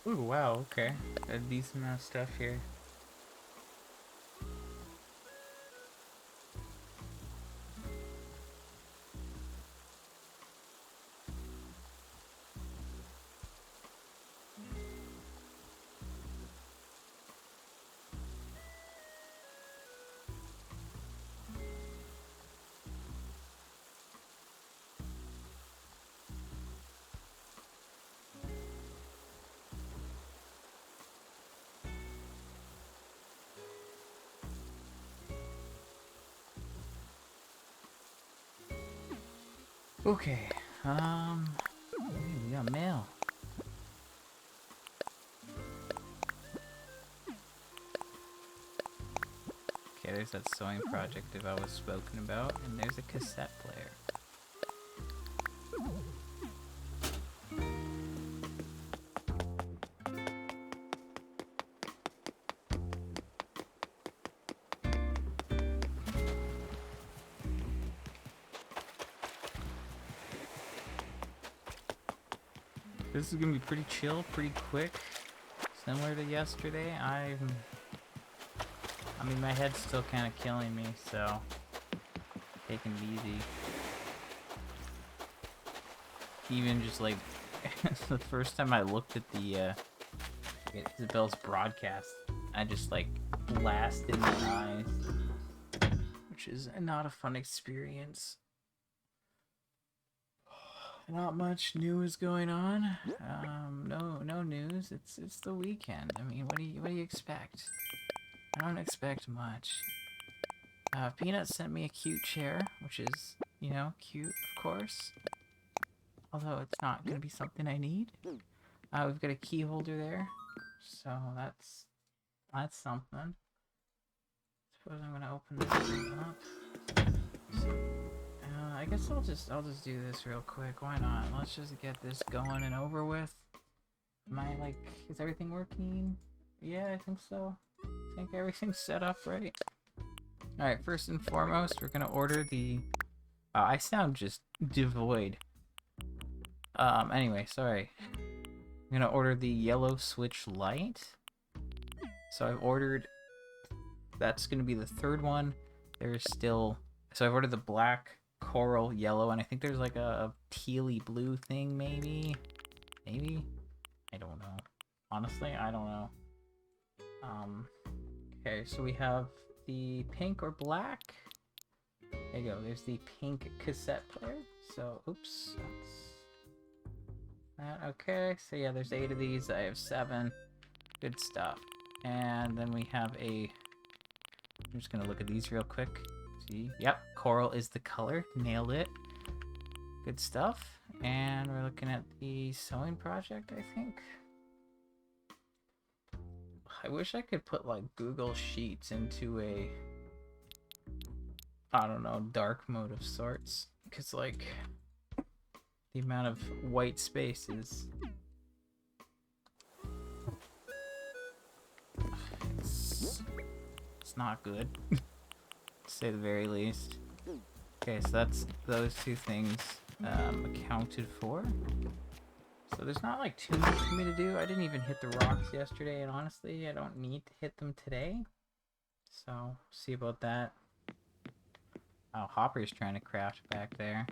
Ooh, wow, okay. A decent amount of stuff here. Okay, we got mail. Okay, there's that sewing project that I was spoken about, and there's a cassette player. This is gonna be pretty chill, pretty quick, similar to yesterday. I mean, my head's still kind of killing me, so taking it easy. Even just like the first time I looked at the Isabel's broadcast, I just like blasted my eyes, which is not a fun experience. Not much new is going on. No news. It's the weekend. I mean, what do you expect? I don't expect much. Peanut sent me a cute chair, which is, you know, cute, of course. Although it's not gonna be something I need. We've got a key holder there, so that's something. Suppose I'm gonna open this thing up. So, I guess I'll just do this real quick. Why not? Let's just get this going and over with. Is everything working? Yeah, I think so. I think everything's set up right. Alright, first and foremost, we're gonna order the... I sound just devoid. Anyway, sorry. I'm gonna order the yellow switch light. So I've ordered... That's gonna be the third one. There's still... So I've ordered the black, coral, yellow, and I think there's like a tealy blue thing, maybe? Maybe? I don't know. Honestly, I don't know. Okay, so we have the pink or black. There you go. There's the pink cassette player. So, oops. That's that. Okay, so yeah, there's 8 of these. I have 7. Good stuff. And then we have a... I'm just going to look at these real quick. See? Yep, coral is the color. Nailed it. Good stuff. And we're looking at the sewing project, I think. I wish I could put like Google Sheets into a, I don't know, dark mode of sorts, because like the amount of white space is it's not good, to say the very least. Okay, so that's those 2 things accounted for. So there's not like too much for me to do. I didn't even hit the rocks yesterday, and honestly, I don't need to hit them today. So, see about that. Oh, Hopper's trying to craft back there.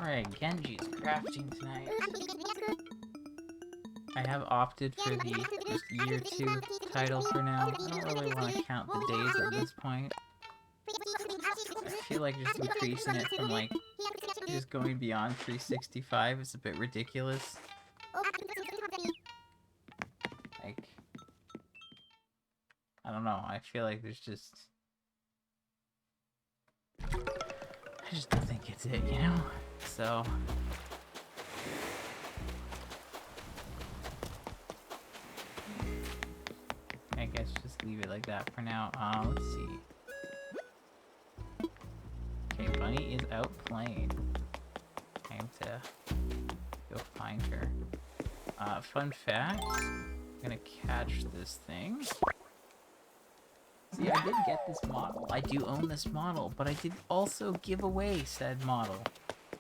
Alright, Genji's crafting tonight. I have opted for the just year 2 title for now. I don't really want to count the days at this point. I feel like just increasing it from like just going beyond 365 is a bit ridiculous. Like, I don't know, I feel like there's just... I just don't think it's it, you know? So... I guess just leave it like that for now. Let's see. Okay, Bunny is out playing. Time to go find her. Fun fact, I'm gonna catch this thing. See, I did get this model. I do own this model, but I did also give away said model.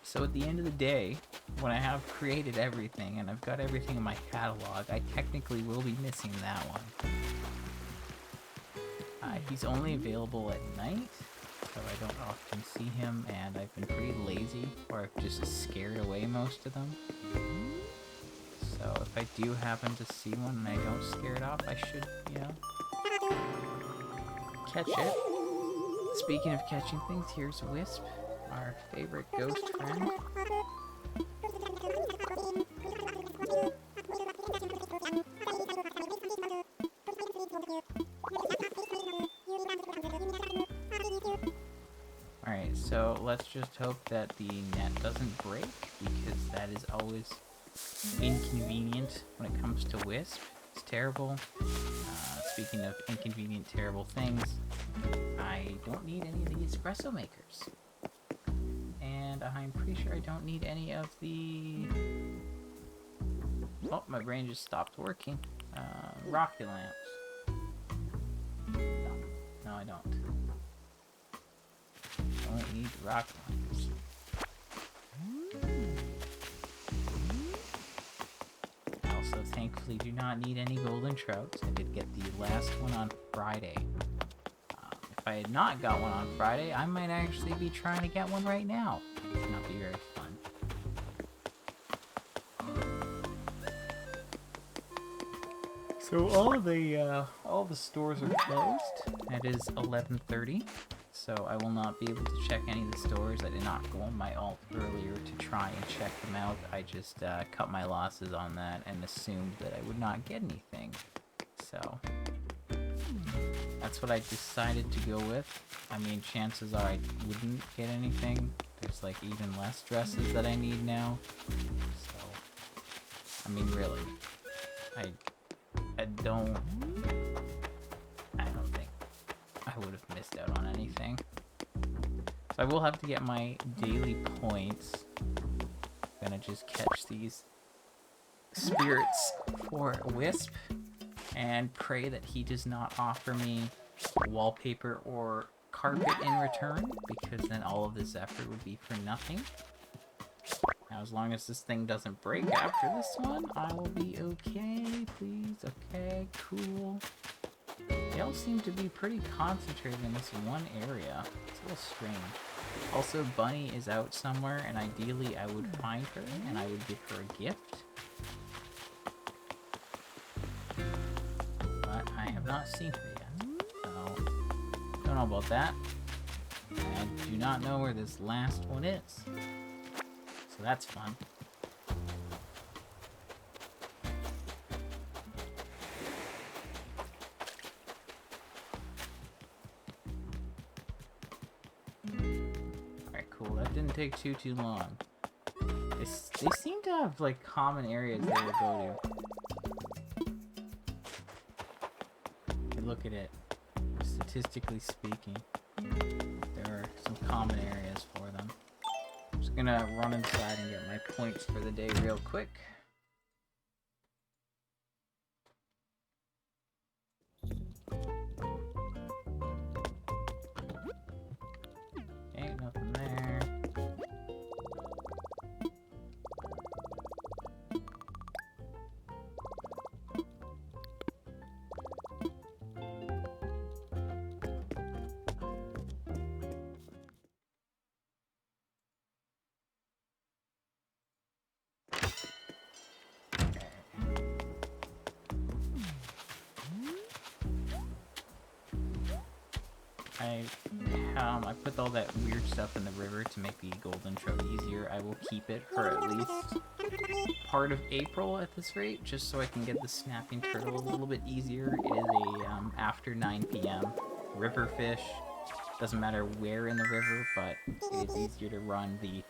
So at the end of the day, when I have created everything and I've got everything in my catalog, I technically will be missing that one. He's only available at night, so I don't often see him, and I've been pretty lazy, or I've just scared away most of them. So if I do happen to see one and I don't scare it off, I should, you know, catch it. Speaking of catching things, here's Wisp, our favorite ghost friend. Alright, so let's just hope that the net doesn't break, because that is always inconvenient when it comes to Wisp. It's terrible. Speaking of inconvenient, terrible things, I don't need any of the espresso makers. And I'm pretty sure I don't need any of the... Oh, my brain just stopped working. Rocket lamps. No, I don't. Don't need rocket lamps. I also thankfully do not need any golden trouts. I did get the last one on Friday. If I had not got one on Friday, I might actually be trying to get one right now. It would not be very fun. So all the stores are closed. It is 11:30, so I will not be able to check any of the stores. I did not go on my alt earlier to try and check them out. I just cut my losses on that and assumed that I would not get anything. So that's what I decided to go with. I mean, chances are I wouldn't get anything. There's like even less dresses that I need now. So, I mean, really, I don't think I would have missed out on anything. So I will have to get my daily points. I'm gonna just catch these spirits for Wisp and pray that he does not offer me wallpaper or carpet in return, because then all of this effort would be for nothing. Now, as long as this thing doesn't break after this one, I will be okay, please. Okay, cool. They all seem to be pretty concentrated in this one area. It's a little strange. Also, Bunny is out somewhere, and ideally I would find her, and I would give her a gift. But I have not seen her yet, so don't know about that. I do not know where this last one is. So that's fun. Alright, cool. That didn't take too long. They seem to have like common areas they will go to. If you look at it, statistically speaking, there are some common areas for them. I'm just gonna run inside and get my points for the day real quick. Ain't nothing there. I put all that weird stuff in the river to make the golden trout easier. I will keep it for at least part of April at this rate, just so I can get the snapping turtle a little bit easier. It is a after 9 p.m. river fish. Doesn't matter where in the river, but it is easier to run the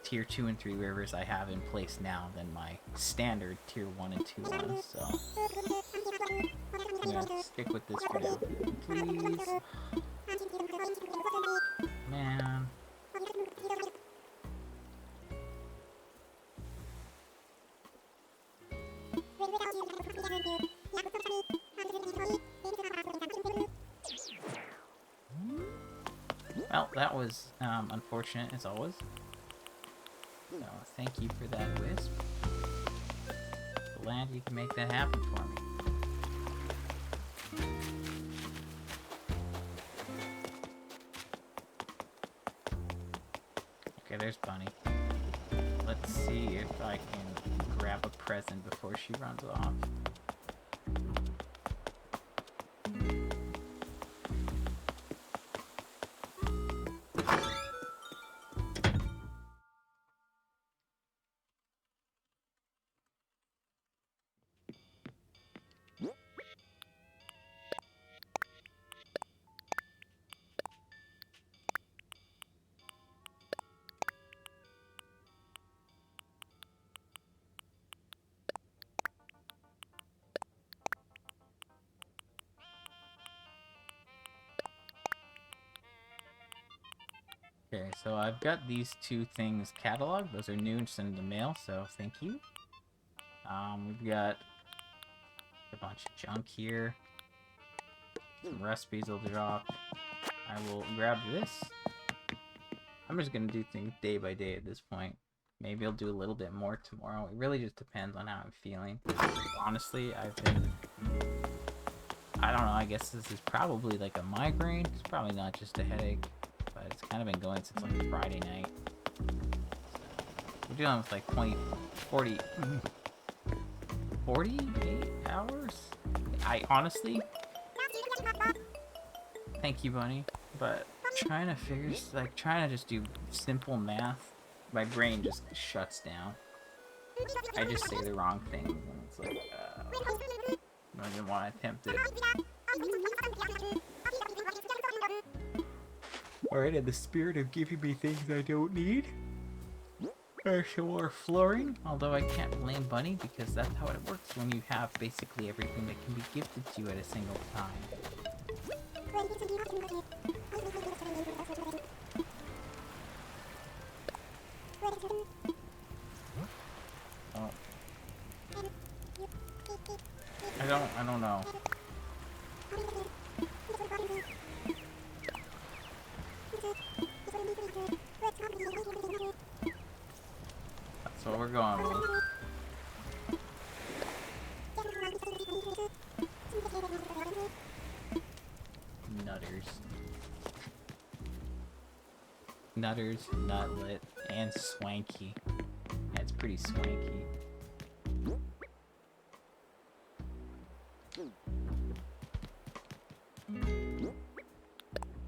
tier 2 and 3 rivers I have in place now than my standard tier 1 and 2 ones, so I'm gonna stick with this for now. Please. Man. Well, that was unfortunate as always. So thank you for that, Wisp. Glad you can make that happen for me. Okay, there's Bunny. Let's see if I can grab a present before she runs off. Okay, so I've got these two things cataloged. Those are new and sent in the mail, so thank you. We've got a bunch of junk here. Some recipes will drop. I will grab this. I'm just gonna do things day by day at this point. Maybe I'll do a little bit more tomorrow. It really just depends on how I'm feeling. Honestly, I don't know, I guess this is probably like a migraine. It's probably not just a headache. But it's kind of been going since like Friday night. We're dealing with like 48 hours? I honestly, thank you, Bunny, but trying to just do simple math, my brain just shuts down. I just say the wrong things, and it's like, I don't even want to attempt it. Alright, in the spirit of giving me things I don't need, there's some more flooring, although I can't blame Bunny because that's how it works when you have basically everything that can be gifted to you at a single time. Oh. I don't know. That's what we're going with. Nutters, Nutlet, and Swanky. That's pretty swanky.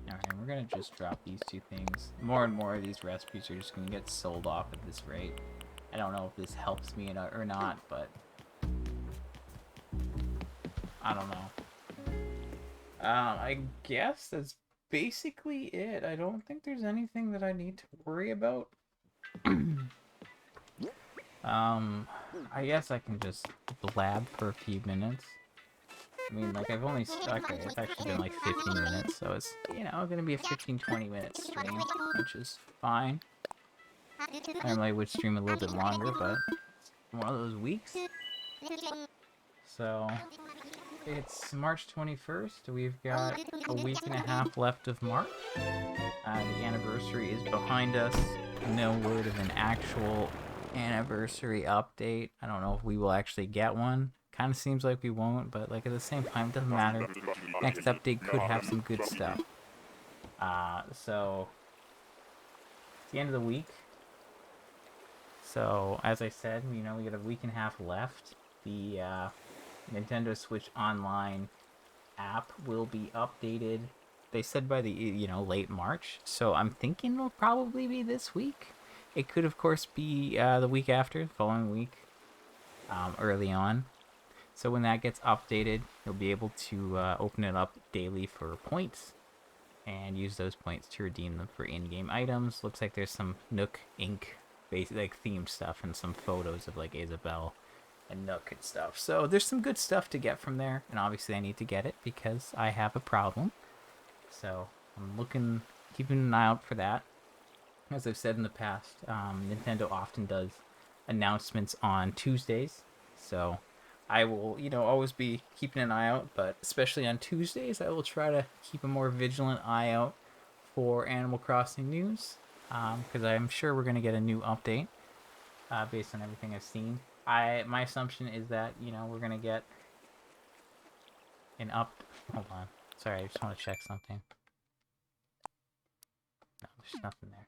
Alright, we're gonna just drop these two things. More and more of these recipes are just gonna get sold off at this rate. I don't know if this helps me or not, but I don't know. I guess that's basically it. I don't think there's anything that I need to worry about. I guess I can just blab for a few minutes. I mean, like, I've only... Okay, it's actually been like 15 minutes, so it's, you know, gonna be a 15-20 minute stream, which is fine. Normally I would stream a little bit longer, but one of those weeks. So, it's March 21st. We've got a week and a half left of March. The anniversary is behind us. No word of an actual anniversary update. I don't know if we will actually get one. Kind of seems like we won't, but like at the same time, it doesn't matter. Next update could have some good stuff. So it's the end of the week. So as I said, you know, we got a week and a half left. The Nintendo Switch Online app will be updated they said by the late March. So I'm thinking it'll probably be this week. It could, of course, be the week after, the following week, early on. So when that gets updated, you'll be able to open it up daily for points and use those points to redeem them for in-game items. Looks like there's some Nook Inc. Like themed stuff and some photos of like Isabelle and Nook and stuff. So there's some good stuff to get from there, and obviously I need to get it because I have a problem. So I'm keeping an eye out for that. As I've said in the past, Nintendo often does announcements on Tuesdays, so I will, always be keeping an eye out, but especially on Tuesdays, I will try to keep a more vigilant eye out for Animal Crossing news, because I'm sure we're going to get a new update based on everything I've seen. My assumption is that, we're going to get an Hold on. Sorry, I just want to check something. No, there's nothing there.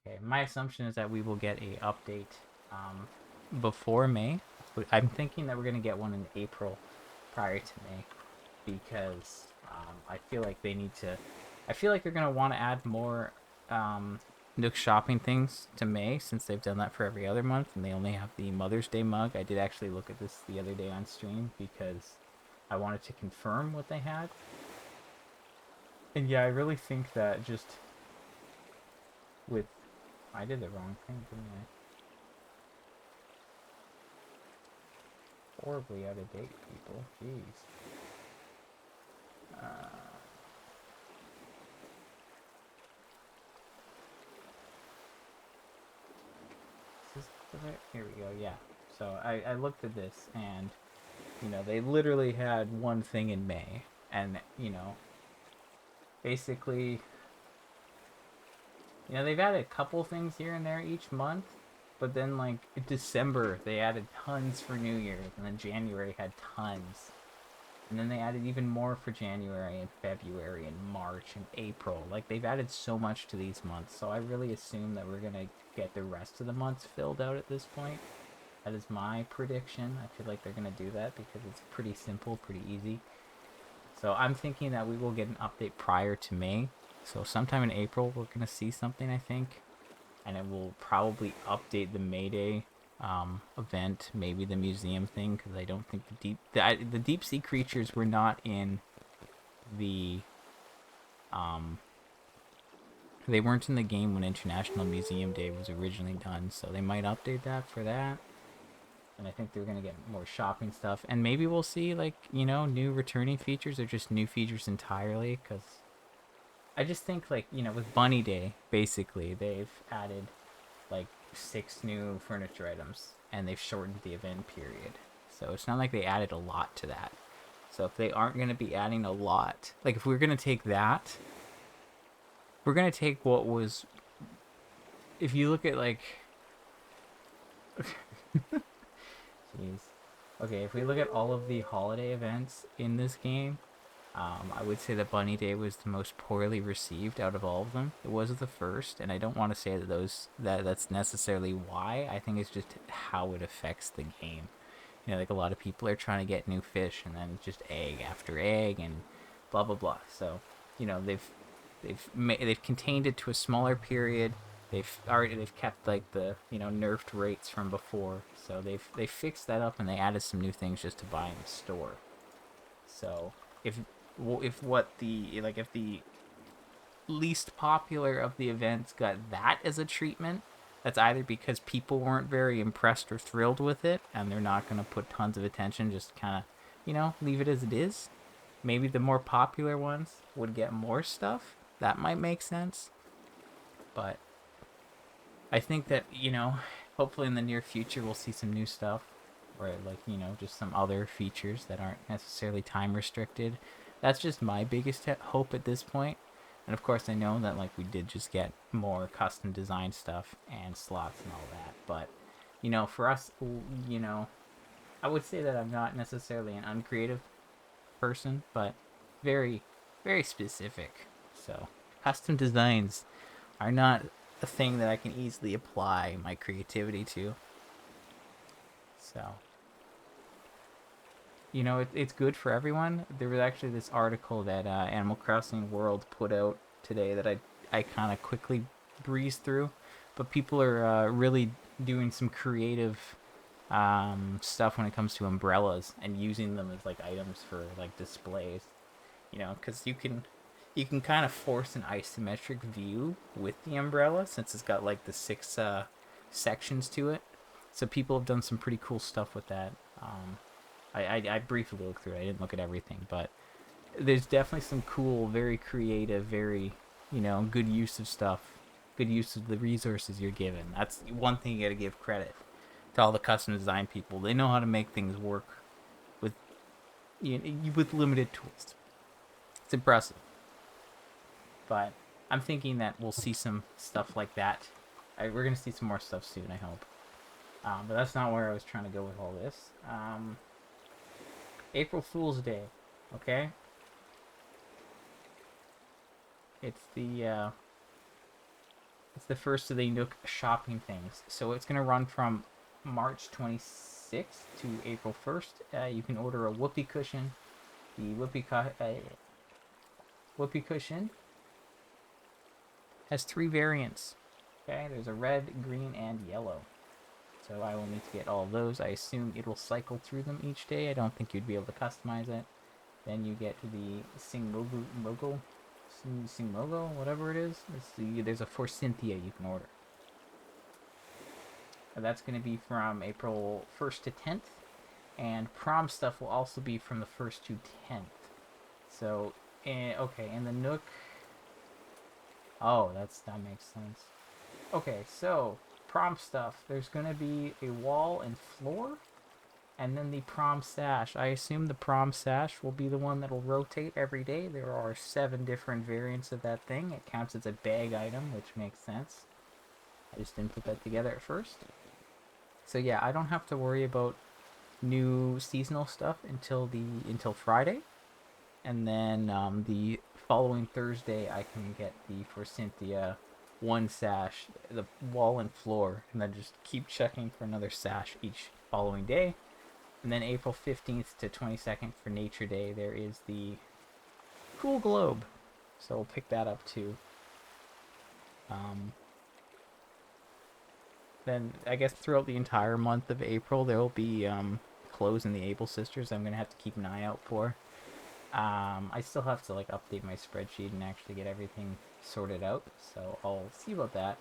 Okay, my assumption is that we will get a update before May. I'm thinking that we're going to get one in April prior to May, because I feel like they need to... I feel like they're going to want to add more Nook shopping things to May, since they've done that for every other month, and they only have the Mother's Day mug. I did actually look at this the other day on stream, because I wanted to confirm what they had. And yeah, I really think that just with... I did the wrong thing, didn't I? Horribly out of date, people. Jeez. Here we go, yeah. So I looked at this, and, they literally had one thing in May. And, basically, they've added a couple things here and there each month. But then, like, in December, they added tons for New Year's. And then January had tons. And then they added even more for January and February and March and April. Like, they've added so much to these months. So I really assume that we're going to get the rest of the months filled out at this point. That is my prediction. I feel like they're going to do that because it's pretty simple, pretty easy. So I'm thinking that we will get an update prior to May. So sometime in April, we're going to see something, I think. And it will probably update the May Day event, maybe the museum thing, because I don't think the deep sea creatures were not in the they weren't in the game when International Museum Day was originally done, so they might update that for that. And I think they're gonna get more shopping stuff, and maybe we'll see like new returning features or just new features entirely, because I just think, like, with Bunny Day, basically, they've added, like, 6 new furniture items, and they've shortened the event period. So it's not like they added a lot to that. So if they aren't going to be adding a lot, like, if we're going to take that, we're going to take what was... If you look at, like... Jeez. Okay, if we look at all of the holiday events in this game... I would say that Bunny Day was the most poorly received out of all of them. It was the first, and I don't want to say that that's necessarily why. I think it's just how it affects the game. Like, a lot of people are trying to get new fish, and then just egg after egg, and blah blah blah. So, they've contained it to a smaller period. They've kept like the nerfed rates from before. So they fixed that up, and they added some new things just to buy in the store. So if the least popular of the events got that as a treatment, that's either because people weren't very impressed or thrilled with it, and they're not going to put tons of attention, just kind of, leave it as it is. Maybe the more popular ones would get more stuff. That might make sense. But I think that, hopefully in the near future we'll see some new stuff. Or, like, just some other features that aren't necessarily time restricted. That's just my biggest hope at this point. And of course I know that, like, we did just get more custom design stuff and slots and all that. But, for us, I would say that I'm not necessarily an uncreative person, but very, very specific. So, custom designs are not a thing that I can easily apply my creativity to. So... you know, it's good for everyone. There was actually this article that Animal Crossing World put out today that I kind of quickly breezed through, but people are really doing some creative stuff when it comes to umbrellas and using them as like items for like displays. You know, because you can kind of force an isometric view with the umbrella since it's got like the six sections to it. So people have done some pretty cool stuff with that. I briefly looked through it. I didn't look at everything, but there's definitely some cool, very creative, very, you know, good use of stuff, good use of the resources you're given. That's one thing you got to give credit to all the custom design people. They know how to make things work with with limited tools. It's impressive. But I'm thinking that we'll see some stuff like that. We're gonna see some more stuff soon, I hope. But that's not where I was trying to go with all this. April Fool's Day, okay? It's the first of the Nook shopping things. So it's gonna run from March 26th to April 1st. You can order a whoopee cushion. The whoopee cushion has 3 variants. Okay, there's a red, green, and yellow. So I will need to get all of those. I assume it will cycle through them each day. I don't think you'd be able to customize it. Then you get to the Singmogo, whatever it is. There's a Forsythia you can order. That's going to be from April 1st to 10th. And prom stuff will also be from the 1st to 10th. So, okay, and the Nook... Oh, that makes sense. Okay, so prom stuff. There's gonna be a wall and floor, and then the prom sash. I assume the prom sash will be the one that'll rotate every day. There are 7 different variants of that thing. It counts as a bag item, which makes sense. I just didn't put that together at first. So yeah, I don't have to worry about new seasonal stuff until Friday, and then the following Thursday I can get the Forsythia one sash, the wall and floor, and then just keep checking for another sash each following day. And then April 15th to 22nd for Nature Day, there is the Cool Globe. So we'll pick that up too. Then I guess throughout the entire month of April, there will be clothes in the Able Sisters I'm going to have to keep an eye out for. I still have to like update my spreadsheet and actually get everything sorted out, so I'll see about that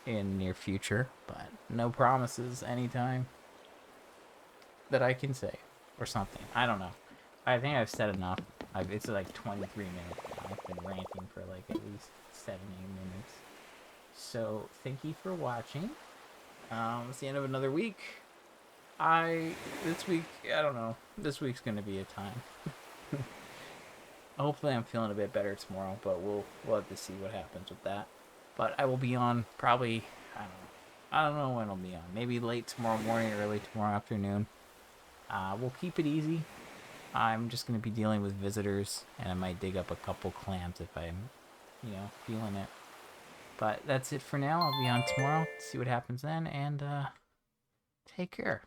in the near future, but no promises anytime that I can say, or something. I don't know. I think I've said enough. It's like 23 minutes now. I've been ranting for like at least 7-8 minutes. So thank you for watching. It's the end of another week. This week, I don't know. This week's gonna be a time. Hopefully I'm feeling a bit better tomorrow, but we'll have to see what happens with that. But I will be on probably, I don't know when I'll be on. Maybe late tomorrow morning, early tomorrow afternoon. We'll keep it easy. I'm just going to be dealing with visitors, and I might dig up a couple clams if I'm, feeling it. But that's it for now. I'll be on tomorrow, see what happens then, and take care.